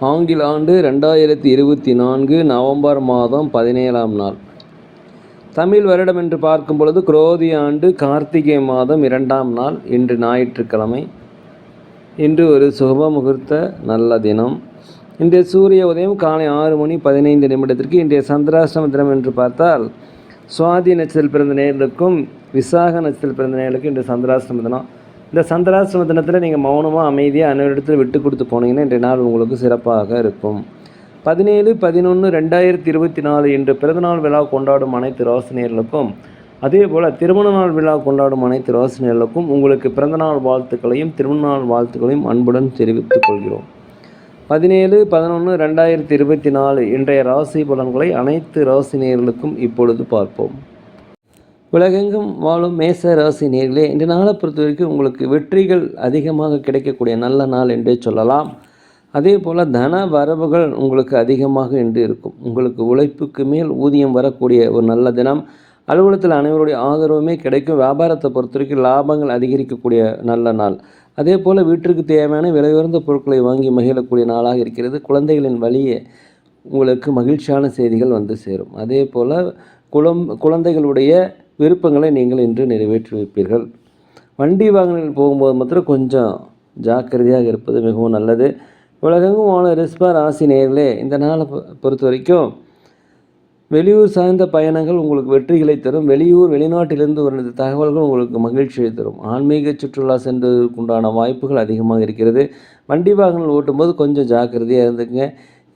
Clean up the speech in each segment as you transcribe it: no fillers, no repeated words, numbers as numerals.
ஆங்கில ஆண்டு 2024 நவம்பர் மாதம் 17ஆம் நாள். தமிழ் வருடம் என்று பார்க்கும் பொழுது குரோதி ஆண்டு கார்த்திகை மாதம் 2ஆம் நாள். இன்று ஞாயிற்றுக்கிழமை. இன்று ஒரு சுப முகூர்த்த நல்ல தினம். இன்றைய சூரிய உதயம் காலை 6:15 இன்றைய சந்திராஷ்டம தினம் என்று பார்த்தால் சுவாதி நட்சத்திரத்தில் பிறந்த நேயர்களுக்கும் விசாக நட்சத்திரத்தில் பிறந்த நேயர்களுக்கும் இன்று சந்திராஷ்டம தினம். இந்த சந்திராஷ்டம தினத்தில் நீங்கள் மௌனமாக அமைதியாக அனைவரிடத்தில் விட்டு கொடுத்து போனீங்கன்னா இன்றைய நாள் உங்களுக்கு சிறப்பாக இருக்கும். 17/11/2024 இன்று பிறந்தநாள் விழா கொண்டாடும் அனைத்து ராசினியர்களுக்கும் அதே போல் திருமண நாள் விழா கொண்டாடும் அனைத்து ராசினியர்களுக்கும் உங்களுக்கு பிறந்தநாள் வாழ்த்துக்களையும் திருமண நாள் வாழ்த்துக்களையும் அன்புடன் தெரிவித்துக் கொள்கிறோம். 17/11/2024 இன்றைய ராசி பலன்களை அனைத்து ராசினியர்களுக்கும் இப்பொழுது பார்ப்போம். உலகெங்கும் வாழும் மேச ராசி நேயர்களே, இந்த நாளை பொறுத்த வரைக்கும் உங்களுக்கு வெற்றிகள் அதிகமாக கிடைக்கக்கூடிய நல்ல நாள் என்றே சொல்லலாம். அதே போல் தன வரவுகள் உங்களுக்கு அதிகமாக இன்று இருக்கும். உங்களுக்கு உழைப்புக்கு மேல் ஊதியம் வரக்கூடிய ஒரு நல்ல தினம். அலுவலகத்தில் அனைவருடைய ஆதரவுமே கிடைக்கும். வியாபாரத்தை பொறுத்த வரைக்கும் லாபங்கள் அதிகரிக்கக்கூடிய நல்ல நாள். அதே போல் வீட்டிற்கு தேவையான விலையுயர்ந்த பொருட்களை வாங்கி மகிழக்கூடிய நாளாக இருக்கிறது. குழந்தைகளின் வழியே உங்களுக்கு மகிழ்ச்சியான செய்திகள் வந்து சேரும். அதே போல் குழந்தைகளுடைய விருப்பங்களை நீங்கள் இன்று நிறைவேற்றி வைப்பீர்கள். வண்டி வாகனங்கள் போகும்போது மாத்திரம் கொஞ்சம் ஜாக்கிரதையாக இருப்பது மிகவும் நல்லது. உலகெங்கும் வாழ ரிஷப ராசி நேயர்களே, இந்த நாளை பொறுத்த வரைக்கும் வெளியூர் சார்ந்த பயணங்கள் உங்களுக்கு வெற்றிகளை தரும். வெளிநாட்டிலிருந்து வர தகவல்கள் உங்களுக்கு மகிழ்ச்சியை தரும். ஆன்மீக சுற்றுலா சென்றதற்குண்டான வாய்ப்புகள் அதிகமாக இருக்கிறது. வண்டி வாகனங்கள் ஓட்டும்போது கொஞ்சம் ஜாக்கிரதையாக இருந்துக்குங்க.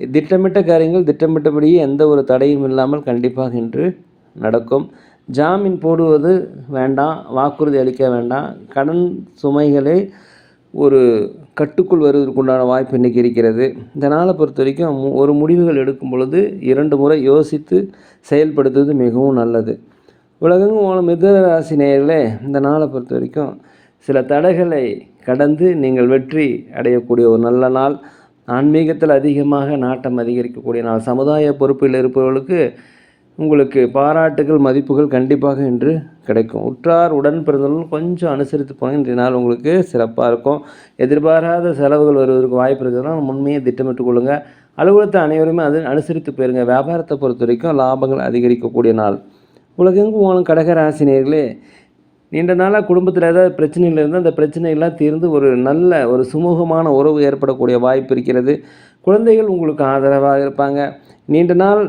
திட்டமிட்ட காரியங்கள் திட்டமிட்டபடியே எந்த ஒரு தடையும் இல்லாமல் கண்டிப்பாக இன்று நடக்கும். ஜாமீன் போடுவது வேண்டாம், வாக்குறுதி அளிக்க வேண்டாம். கடன் சுமைகளை ஒரு கட்டுக்குள் வருவதற்குண்டான வாய்ப்பு இன்றைக்கி இருக்கிறது. இந்த நாளை பொறுத்த வரைக்கும் ஒரு முடிவுகள் எடுக்கும் பொழுது 2 முறை யோசித்து செயல்படுத்துவது மிகவும் நல்லது. உலகெங்கும் வாழும் மிதுன ராசி நேயர்களே, இந்த நாளை பொறுத்த வரைக்கும் சில தடைகளை கடந்து நீங்கள் வெற்றி அடையக்கூடிய ஒரு நல்ல நாள். ஆன்மீகத்தில் அதிகமாக நாட்டம் அதிகரிக்கக்கூடிய நாள். சமுதாய பொறுப்பில் இருப்பவர்களுக்கு உங்களுக்கு பாராட்டுகள் மதிப்புகள் கண்டிப்பாக இன்று கிடைக்கும். உற்றார் உடன் பிறந்தவர்கள் கொஞ்சம் அனுசரித்து போனால் இன்றைய நாள் உங்களுக்கு சிறப்பாக இருக்கும். எதிர்பாராத செலவுகள் வருவதற்கு வாய்ப்பு இருக்கிறதுனா முன்மையை திட்டமிட்டு கொள்ளுங்கள். அலுவலகத்தை அனைவருமே அனுசரித்து போயிருங்க. வியாபாரத்தை பொறுத்த வரைக்கும் லாபங்கள் அதிகரிக்கக்கூடிய நாள். உலகெங்கும் வாழும் கடகராசி நேயர்களே, நீண்ட நாளாக குடும்பத்தில் ஏதாவது பிரச்சனைகள் இருந்தால் அந்த பிரச்சனைகள்லாம் தீர்ந்து ஒரு சுமூகமான உறவு ஏற்படக்கூடிய வாய்ப்பு இருக்கிறது. குழந்தைகள் உங்களுக்கு ஆதரவாக இருப்பாங்க. நீண்ட நாள்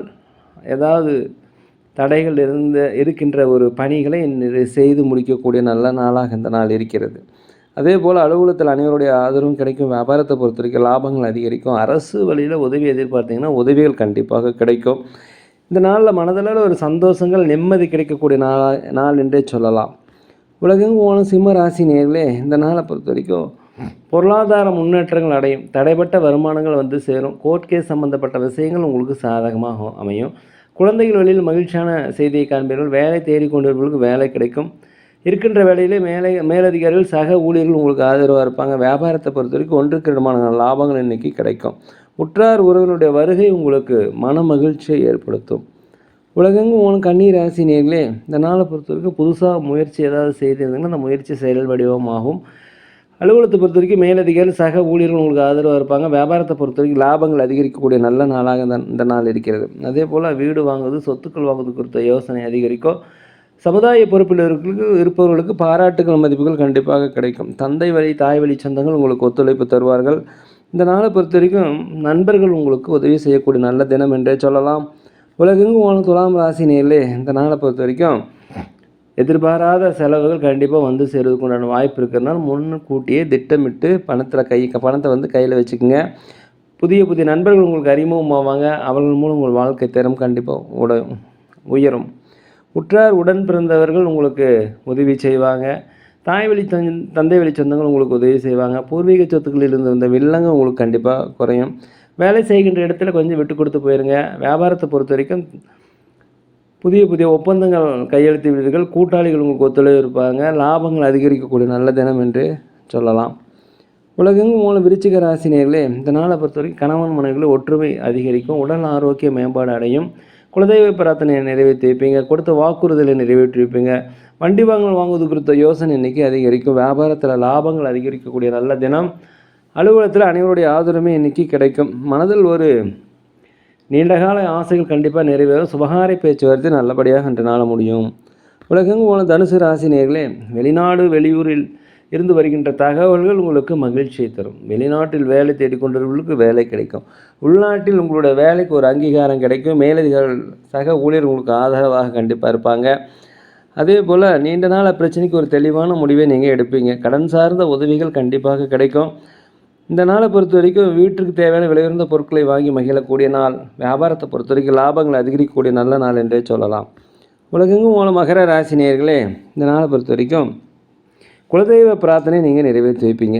ஏதாவது தடைகள் இருக்கின்ற ஒரு பணிகளை செய்து முடிக்கக்கூடிய நல்ல நாளாக இந்த நாள் இருக்கிறது. அதே போல் அலுவலகத்தில் அனைவருடைய ஆதரவும் கிடைக்கும். வியாபாரத்தை பொறுத்த வரைக்கும் லாபங்கள் அதிகரிக்கும். அரசு வழியில் உதவி எதிர்பார்த்தீங்கன்னா உதவிகள் கண்டிப்பாக கிடைக்கும். இந்த நாளில் மனதளவில் ஒரு சந்தோஷங்கள் நிம்மதி கிடைக்கக்கூடிய நாள் என்றே சொல்லலாம். உலகெங்கும் போன சிம்ம ராசி நேயர்களே, இந்த நாளை பொறுத்த வரைக்கும் பொருளாதார முன்னேற்றங்கள் அடையும். தடைப்பட்ட வருமானங்கள் வந்து சேரும். கோர்ட் கேஸ் சம்பந்தப்பட்ட விஷயங்கள் உங்களுக்கு சாதகமாக அமையும். குழந்தைகள் வழியில் மகிழ்ச்சியான செய்தியை காண்பீர்கள். வேலை தேடிக்கொண்டிருப்பவர்களுக்கு வேலை கிடைக்கும். இருக்கின்ற வேலையிலே மேலதிகாரிகள் சக ஊழியர்கள் உங்களுக்கு ஆதரவாக இருப்பாங்க. வியாபாரத்தை பொறுத்த வரைக்கும் 1க்கு 2 லாபங்கள் இன்றைக்கி கிடைக்கும். உற்றார் உறவினுடைய வருகை உங்களுக்கு மன மகிழ்ச்சியை ஏற்படுத்தும். உலகெங்கும் போன கன்னி ராசி நேயர்களே, இந்த நாளை பொறுத்த வரைக்கும் புதுசாக முயற்சி ஏதாவது செய்திருந்தீங்கன்னா அந்த முயற்சி செயல் வடிவமாகும். அலுவலகத்தை பொறுத்த வரைக்கும் மேலதிகாரி சக ஊழியர்கள் உங்களுக்கு ஆதரவாக இருப்பாங்க. வியாபாரத்தை பொறுத்த வரைக்கும் லாபங்கள் அதிகரிக்கக்கூடிய நல்ல நாளாக இந்த நாள் இருக்கிறது. அதே போல் வீடு வாங்குவது சொத்துக்கள் வாங்குவது குறித்த யோசனை அதிகரிக்கும். சமுதாய பொறுப்பில் இருப்பவர்களுக்கு பாராட்டுகள் மதிப்புகள் கண்டிப்பாக கிடைக்கும். தந்தை வழி தாய் வழி சொந்தங்கள் உங்களுக்கு ஒத்துழைப்பு தருவார்கள். இந்த நாளை பொறுத்த வரைக்கும் நண்பர்கள் உங்களுக்கு உதவி செய்யக்கூடிய நல்ல தினம் என்றே சொல்லலாம். உலகெங்கும் வாழும் துலாம் ராசி நேயர்களே, இந்த நாளை பொறுத்த வரைக்கும் எதிர்பாராத செலவுகள் கண்டிப்பாக வந்து சேருவதற்கு உண்டான வாய்ப்பு இருக்கிறதுனால முன்கூட்டியே திட்டமிட்டு பணத்தை வந்து கையில் வச்சுக்கோங்க. புதிய நண்பர்கள் உங்களுக்கு அறிமுகமாவாங்க. அவர்கள் மூலம் உங்கள் வாழ்க்கை தரம் கண்டிப்பாக உயரும். உற்றார் உடன் பிறந்தவர்கள் உங்களுக்கு உதவி செய்வாங்க. தந்தை வழி சொந்தங்கள் உங்களுக்கு உதவி செய்வாங்க. பூர்வீக சொத்துக்களில் இருந்து வந்த வில்லங்க உங்களுக்கு கண்டிப்பாக குறையும். வேலை செய்கின்ற இடத்துல கொஞ்சம் விட்டு கொடுத்து போயிருங்க. வியாபாரத்தை பொறுத்த வரைக்கும் புதிய ஒப்பந்தங்கள் கையெழுத்து விடுவீர்கள். கூட்டாளிகள் உங்களுக்கு ஒத்துழைப்பு இருப்பாங்க. லாபங்கள் அதிகரிக்கக்கூடிய நல்ல தினம் என்று சொல்லலாம். உலகெங்கும் மூலம் விருச்சிக ராசி நேயர்களே, இந்த நாளை பொறுத்த வரைக்கும் கணவன் மனைவிகளில் ஒற்றுமை அதிகரிக்கும். உடல் ஆரோக்கிய மேம்பாடு அடையும். குலதெய்வ பிரார்த்தனையை நிறைவேற்றி வைப்பீங்க. கொடுத்த வாக்குறுதலை நிறைவேற்றி வைப்பீங்க. வண்டி வாங்குவது குறித்த யோசனை இன்றைக்கி அதிகரிக்கும். வியாபாரத்தில் லாபங்கள் அதிகரிக்கக்கூடிய நல்ல தினம். அலுவலகத்தில் அனைவருடைய ஆதரவுமே இன்றைக்கி கிடைக்கும். மனதில் ஒரு நீண்டகால ஆசைகள் கண்டிப்பாக நிறைவேறும். சுபகார பேச்சுவார்த்தை நல்லபடியாக இன்று நாள முடியும். உலகெங்கும் போன தனுசு ராசி நேயர்களே, வெளிநாடு வெளியூரில் இருந்து வருகின்ற தகவல்கள் உங்களுக்கு மகிழ்ச்சியை தரும். வெளிநாட்டில் வேலை தேடிக்கொண்டவர்களுக்கு வேலை கிடைக்கும். உள்நாட்டில் உங்களுடைய வேலைக்கு ஒரு அங்கீகாரம் கிடைக்கும். மேலதிகாரிகள் சக ஊழியர் உங்களுக்கு ஆதரவாக கண்டிப்பாக இருப்பாங்க. அதே போல் நீண்ட நாள் பிரச்சனைக்கு ஒரு தெளிவான முடிவை நீங்கள் எடுப்பீங்க. கடன் சார்ந்த உதவிகள் கண்டிப்பாக கிடைக்கும். இந்த நாளை பொறுத்த வரைக்கும் வீட்டுக்கு தேவையான விலையுறந்த பொருட்களை வாங்கி மகிழக்கூடிய நாள். வியாபாரத்தை பொறுத்த வரைக்கும் லாபங்கள் அதிகரிக்கக்கூடிய நல்ல நாள் என்றே சொல்லலாம். உலகெங்கும் மூலம் மகர ராசி நேயர்களே, இந்த நாளை பொறுத்த வரைக்கும் குலதெய்வ பிரார்த்தனை நீங்கள் நிறைவேற்றி வைப்பீங்க.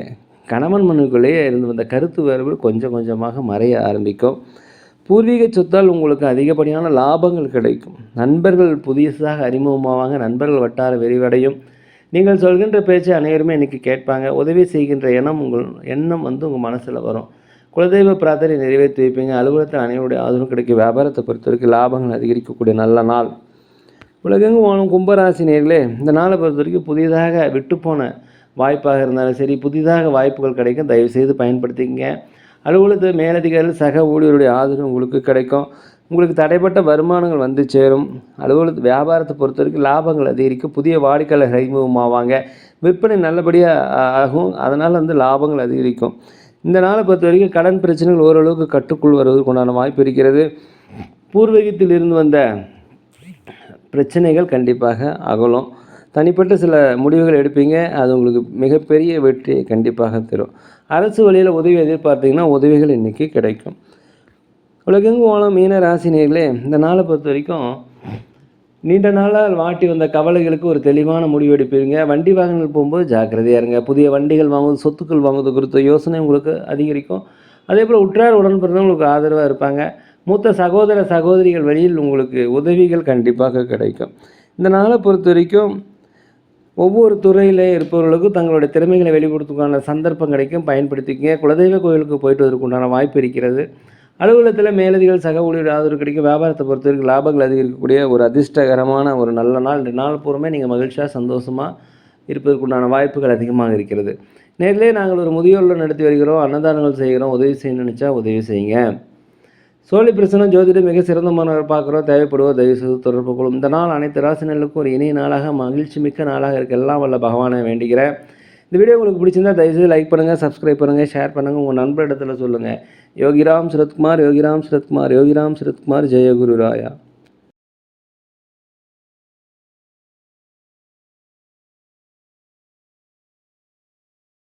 கணவன் மனுக்குள்ளேயே இருந்து வந்த கருத்து வேறுபாடு கொஞ்சம் கொஞ்சமாக மறைய ஆரம்பிக்கும். பூர்வீக சொத்தால் உங்களுக்கு அதிகப்படியான லாபங்கள் கிடைக்கும். நண்பர்கள் புதியதாக அறிமுகமாவாங்க. நண்பர்கள் வட்டார விரிவடையும். நீங்கள் சொல்கின்ற பேச்சை அனைவருமே இன்றைக்கி கேட்பாங்க. உதவி செய்கின்ற எண்ணம் உங்கள் மனசில் வரும். குலதெய்வ பிரார்த்தனை நிறைவேற்றி வைப்பீங்க. அலுவலகத்தில் அனைவருடைய ஆதரவு கிடைக்கும். வியாபாரத்தை பொறுத்த வரைக்கும் லாபங்கள் அதிகரிக்கக்கூடிய நல்ல நாள். உலகெங்கும் வாழும் கும்பராசி நேயர்களே, இந்த நாளை பொறுத்த வரைக்கும் புதிதாக விட்டுப்போன வாய்ப்பாக இருந்தாலும் சரி, புதிதாக வாய்ப்புகள் கிடைக்கும். தயவுசெய்து பயன்படுத்திக்கங்க. அலுவலகத்தில் மேலதிகாரிகள் சக ஊழியருடைய ஆதரவு உங்களுக்கு கிடைக்கும். உங்களுக்கு தடைப்பட்ட வருமானங்கள் வந்து சேரும். வியாபாரத்தை பொறுத்த வரைக்கும் லாபங்கள் அதிகரிக்கும். புதிய வாடிக்கையாளர் அறிமுகமாவாங்க. விற்பனை நல்லபடியாக ஆகும். அதனால் லாபங்கள் அதிகரிக்கும். இந்த நாளை பொறுத்த வரைக்கும் கடன் பிரச்சனைகள் ஓரளவுக்கு கட்டுக்குள் வருவதற்கு உண்டான வாய்ப்பு இருக்கிறது. பூர்வீகத்தில் இருந்து வந்த பிரச்சனைகள் கண்டிப்பாக அகலும். தனிப்பட்ட சில முடிவுகள் எடுப்பீங்க. அது உங்களுக்கு மிகப்பெரிய வெற்றியை கண்டிப்பாக தரும். அரசு வழியில் உதவி எதிர்பார்த்தீங்கன்னா உதவிகள் இன்றைக்கி கிடைக்கும். உலகெங்கும் வாழும் மீன ராசி நேயர்களே, இந்த நாளை பொறுத்த வரைக்கும் நீண்ட நாளாக வாட்டி வந்த கவலைகளுக்கு ஒரு தெளிவான முடிவு எடுப்பீங்க. வண்டி வாகனங்கள் போகும்போது ஜாக்கிரதையாக இருங்க. புதிய வண்டிகள் வாங்குவது, சொத்துக்கள் வாங்குவது குறித்த யோசனை உங்களுக்கு அதிகரிக்கும். அதே போல் உற்றார் உடன்பிறந்தவங்க உங்களுக்கு ஆதரவாக இருப்பாங்க. மூத்த சகோதர சகோதரிகள் வழியில் உங்களுக்கு உதவிகள் கண்டிப்பாக கிடைக்கும். இந்த நாளை பொறுத்த வரைக்கும் ஒவ்வொரு துறையிலே இருப்பவர்களுக்கும் தங்களுடைய திறமைகளை வெளிப்படுத்துவதற்கான சந்தர்ப்பம் கிடைக்கும். பயன்படுத்திக்கங்க. குலதெய்வ கோயிலுக்கு போயிட்டு வருவதற்குண்டான வாய்ப்பு இருக்கிறது. அலுவலகத்தில் மேலதிகள் சக ஊழியர் ஆதரவு கிடைக்கும். வியாபாரத்தை பொறுத்த வரைக்கும் லாபங்கள் அதிகரிக்கக்கூடிய ஒரு அதிர்ஷ்டகரமான ஒரு நல்ல நாள். 2 நாள் பூர்வமே நீங்கள் மகிழ்ச்சியாக சந்தோஷமாக இருப்பதற்குண்டான வாய்ப்புகள் அதிகமாக இருக்கிறது. நேரிலே நாங்கள் ஒரு முதியோரில் நடத்தி வருகிறோம். அன்னதானங்கள் செய்கிறோம். உதவி செய்யணும்னு நினச்சா உதவி செய்யுங்க. சோழி பிரச்சனை ஜோதிடம் மிக சிறந்த மாணவர் பார்க்குறோம். தேவைப்படுவோம் தயவு செய்து தொடர்பு கொள்ளும். இந்த நாள் அனைத்து ராசினர்களுக்கும் ஒரு இணைய நாளாக மகிழ்ச்சி மிக்க நாளாக இருக்க எல்லாம் வல்ல பகவானை வேண்டிக்கிறேன். இந்த வீடியோ உங்களுக்கு பிடிச்சிருந்தா தயவுசெய்து லைக் பண்ணுங்கள், சப்ஸ்கிரைப் பண்ணுங்கள், ஷேர் பண்ணுங்கள். உங்கள் நண்பரிடத்தில் சொல்லுங்கள். யோகிராம் சுரத்குமார், யோகிராம் சுரத்குமார், யோகிராம் சுரத்குமார், ஜெய குரு ராயா.